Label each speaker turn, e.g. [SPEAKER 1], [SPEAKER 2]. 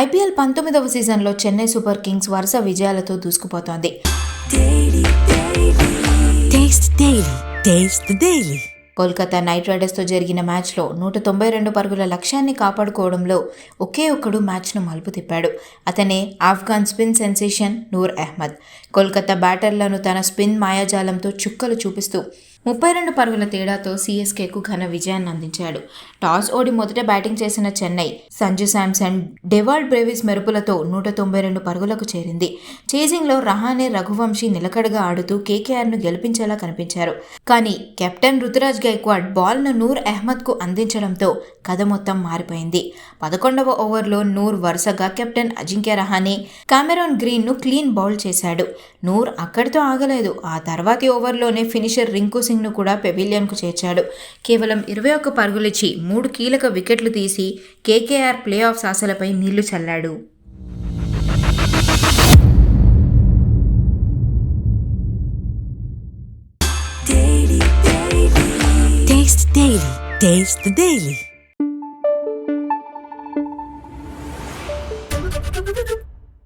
[SPEAKER 1] IPL 19వ సీజన్లో Chennai super Kings వరుస విజయాలతో దూసుకుపోతోంది. కోల్కతా నైట్ రైడర్స్తో జరిగిన మ్యాచ్లో 192 పరుగుల లక్ష్యాన్ని కాపాడుకోవడంలో ఒకే ఒక్కడు మ్యాచ్ను మలుపు తిప్పాడు. అతనే ఆఫ్ఘాన్ స్పిన్ సెన్సేషన్ నూర్ అహ్మద్. కోల్కతా బ్యాటర్లను తన స్పిన్ మాయాజాలంతో చుక్కలు చూపిస్తూ 32 పరుగుల తేడాతో సీఎస్కేకు ఘన విజయాన్ని అందించాడు. టాస్ ఓడి మొదట బ్యాటింగ్ చేసిన చెన్నై సంజు శాంసన్, డెవాల్డ్ బ్రేవిస్ మెరుపులతో 192 పరుగులకు చేరింది. చేజింగ్లో రహానే, రఘువంశీ నిలకడగా ఆడుతూ కేకేఆర్ను గెలిపించేలా కనిపించారు. కానీ కెప్టెన్ రుతురాజ్ గైక్వాడ్ బాల్ను నూర్ అహ్మద్కు అందించడంతో కథ మొత్తం మారిపోయింది. 11వ ఓవర్లో నూర్ వరుసగా కెప్టెన్ అజింక్య రహానే, కామెరాన్ గ్రీన్ను క్లీన్ బౌల్ చేశాడు. నూర్ అక్కడితో ఆగలేదు. ఆ తర్వాతి ఓవర్లోనే ఫినిషర్ రింకు సింగ్ను కూడా పెవిలియన్కు చేర్చాడు. కేవలం 21 పరుగులిచ్చి 3 కీలక వికెట్లు తీసి కేకేఆర్ ప్లే ఆఫ్స్ ఆశలపై నీళ్లు చల్లాడు.
[SPEAKER 2] Taste the Daily.